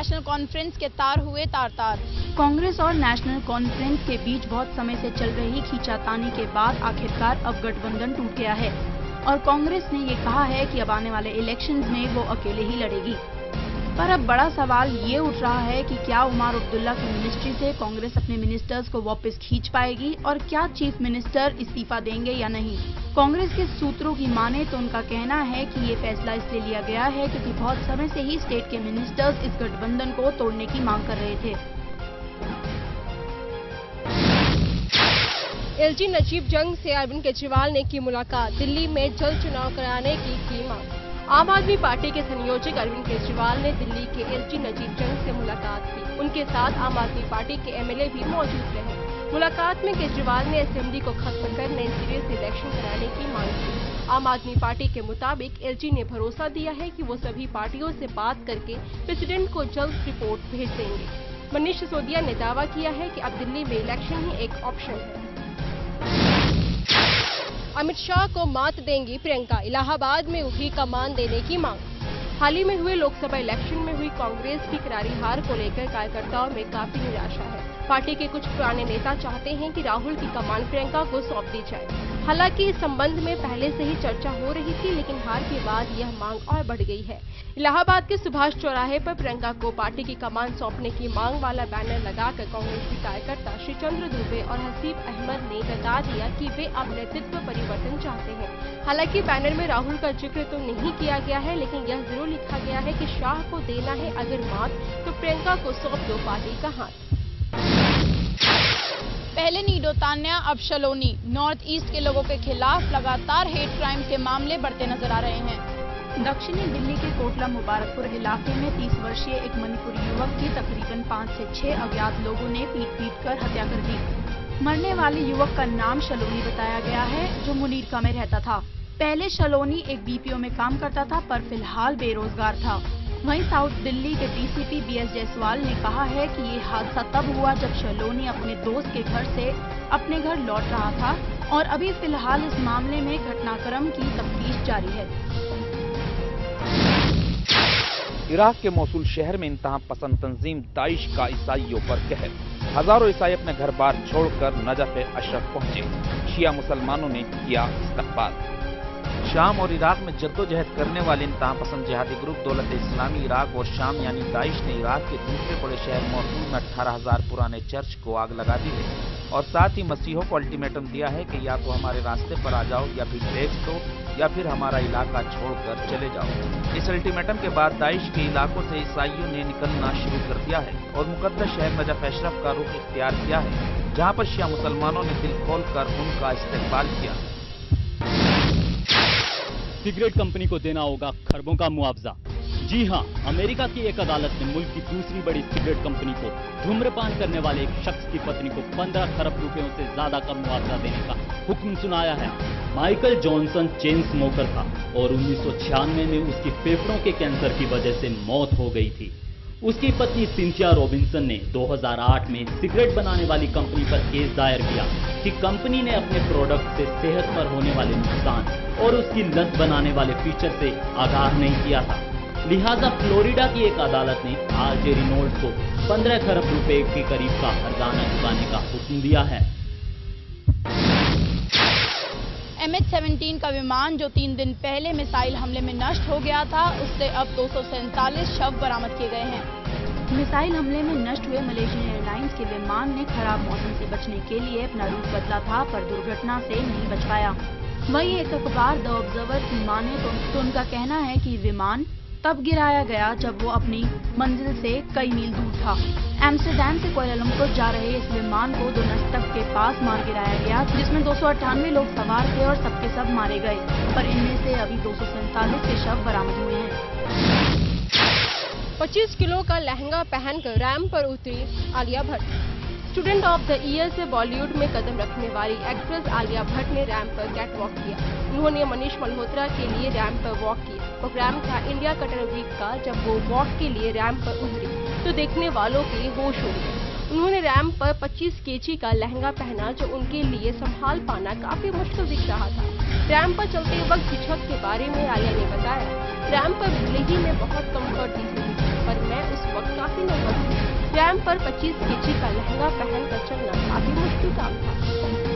National conference के तार हुए तार-तार। कांग्रेस और नेशनल कॉन्फ्रेंस के बीच बहुत समय से चल रही खींचातानी के बाद आखिरकार अब गठबंधन टूट गया है और कांग्रेस ने ये कहा है कि अब आने वाले इलेक्शंस में वो अकेले ही लड़ेगी। पर अब बड़ा सवाल ये उठ रहा है कि क्या उमर अब्दुल्ला की मिनिस्ट्री से कांग्रेस अपने मिनिस्टर्स को वापस खींच पाएगी और क्या चीफ मिनिस्टर इस्तीफा देंगे या नहीं। कांग्रेस के सूत्रों की माने तो उनका कहना है कि ये फैसला इसलिए लिया गया है क्योंकि बहुत समय से ही स्टेट के मिनिस्टर्स इस गठबंधन को तोड़ने की मांग कर रहे थे। एलजी नजीब जंग से अरविंद केजरीवाल ने की मुलाकात, दिल्ली में जल्द चुनाव कराने की मांग। आम आदमी पार्टी के संयोजक अरविंद केजरीवाल ने दिल्ली के एलजी नजीब जंग से मुलाकात की। उनके साथ आम आदमी पार्टी के एमएलए भी मौजूद रहे। मुलाकात में केजरीवाल ने असेंबली को खत्म कर नए सिरे से इलेक्शन कराने की मांग की। आम आदमी पार्टी के मुताबिक एलजी ने भरोसा दिया है कि वो सभी पार्टियों से बात करके प्रेसिडेंट को जल्द रिपोर्ट भेज देंगे। मनीष सिसोदिया ने दावा किया है कि अब दिल्ली में इलेक्शन ही एक ऑप्शन है। अमित शाह को मात देंगी प्रियंका, इलाहाबाद में उठी कमान देने की मांग। हाल ही में हुए लोकसभा इलेक्शन में हुई कांग्रेस की करारी हार को लेकर कार्यकर्ताओं में काफी निराशा है। पार्टी के कुछ पुराने नेता चाहते हैं कि राहुल की कमान प्रियंका को सौंप दी जाए। हालांकि इस संबंध में पहले से ही चर्चा हो रही थी, लेकिन हार के बाद यह मांग और बढ़ गई है। इलाहाबाद के सुभाष चौराहे पर प्रियंका को पार्टी की कमान सौंपने की मांग वाला बैनर लगाकर कांग्रेस की कार्यकर्ता श्री चंद्र दुबे और हसीब अहमद ने बता दिया कि वे अब नेतृत्व परिवर्तन चाहते हैं। हालांकि बैनर में राहुल का जिक्र तो नहीं किया गया है, लेकिन यह जरूर लिखा गया है कि शाह को देना है अगर मात तो प्रियंका को सौंप दो पार्टी का हाथ। पहले नीडो तान्या, अब शलोनी। नॉर्थ ईस्ट के लोगों के खिलाफ लगातार हेट क्राइम के मामले बढ़ते नजर आ रहे हैं। दक्षिणी दिल्ली के कोटला मुबारकपुर इलाके में 30 वर्षीय एक मणिपुरी युवक की तकरीबन 5 से 6 अज्ञात लोगों ने पीट कर हत्या कर दी। मरने वाले युवक का नाम शलोनी बताया गया है, जो मुनीरका में रहता था। पहले शलोनी एक बीपीओ में काम करता था, पर फिलहाल बेरोजगार था। वहीं साउथ दिल्ली के डीसीपी बीएस जायसवाल ने कहा है कि ये हादसा तब हुआ जब शलोनी अपने दोस्त के घर से अपने घर लौट रहा था और अभी फिलहाल इस मामले में घटनाक्रम की तफ्तीश जारी है। इराक के मौसूल शहर में इंतहा पसंद तंजीम दाइश का ईसाइयों पर कहर। हजारों ईसाई अपने घर बार छोड़कर नजफ अशरफ पहुंचे। शिया मुसलमानों ने किया इस्तकबाल। शाम और इराक में जद्दोजहद करने वाले इंतहा पसंद जिहादी ग्रुप दौलत इस्लामी इराक और शाम यानी दाइश ने इराक के दूसरे बड़े शहर मौसूल में 18,000 पुराने चर्च को आग लगा दी है और साथ ही मसीहों को अल्टीमेटम दिया है कि या तो हमारे रास्ते पर आ जाओ या फिर बेच दो या फिर हमारा इलाका छोड़कर चले जाओ। इस अल्टीमेटम के बाद दाइश के इलाकों से ईसाइयों ने निकलना शुरू कर दिया है और मुकद्दस शहर नजफ अशरफ का रुख इख्तियार किया है, जहां पर शिया मुसलमानों ने दिल खोलकर उनका इस्तकबाल किया। सिगरेट कंपनी को देना होगा खरबों का मुआवजा। जी हां, अमेरिका की एक अदालत ने मुल्क की दूसरी बड़ी सिगरेट कंपनी को धूम्रपान करने वाले एक शख्स की पत्नी को 15 खरब रुपयों से ज्यादा का मुआवजा देने का हुक्म सुनाया है। माइकल जॉनसन चेन स्मोकर था और 1996 में उसकी फेफड़ों के कैंसर की वजह से मौत हो गई थी। उसकी पत्नी सिंथिया रॉबिन्सन ने 2008 में सिगरेट बनाने वाली कंपनी पर केस दायर किया कि कंपनी ने अपने प्रोडक्ट से सेहत पर होने वाले नुकसान और उसकी लत बनाने वाले फीचर से आगाह नहीं किया था। लिहाजा फ्लोरिडा की एक अदालत ने आरजे रेनॉल्ड्स को 15 खरब रुपए के करीब का हर्जाना चुकाने का हुक्म दिया है। MH17 का विमान जो 3 दिन पहले मिसाइल हमले में नष्ट हो गया था, उससे अब 247 शव बरामद किए गए हैं। मिसाइल हमले में नष्ट हुए मलेशियन एयरलाइंस के विमान ने खराब मौसम से बचने के लिए अपना रूट बदला था, पर दुर्घटना से नहीं बच पाया। वहीं एक अखबार द ऑब्जर्वर की माने तो उनका कहना है कि विमान तब गिराया गया जब वो अपनी मंजिल से कई मील दूर था। एम्स्टर्डम से कुआलालंपुर जा रहे इस विमान को दोनस्तक के पास मार गिराया गया, जिसमें 298 लोग सवार थे और सबके सब मारे गए, पर इनमें से अभी 247 के शव बरामद हुए हैं। 25 किलो का लहंगा पहनकर रैंप पर उतरी Alia Bhatt. Student of the year से बॉलीवुड में कदम रखने वाली एक्ट्रेस आलिया भट्ट ने रैंप पर कैटवॉक किया। उन्होंने मनीष मल्होत्रा के लिए रैंप पर वॉक किया। प्रोग्राम था इंडिया कटर वीक का। जब वो वॉक के लिए रैंप पर उतरी तो देखने वालों के होश उड़ गए। उन्होंने रैंप पर 25 केजी का लहंगा पहना, जो उनके लिए संभाल पाना काफी मुश्किल दिख रहा था। रैंप पर चलते वक्त झिझक के बारे में आलिया ने बताया, रैंप पर भले ही मैं बहुत कम्फर्ट दिख रही थी, पर मैं उस वक्त काफी रैंप पर 25 kg का लहंगा पहनकर चलना काफी मुश्किल काम था।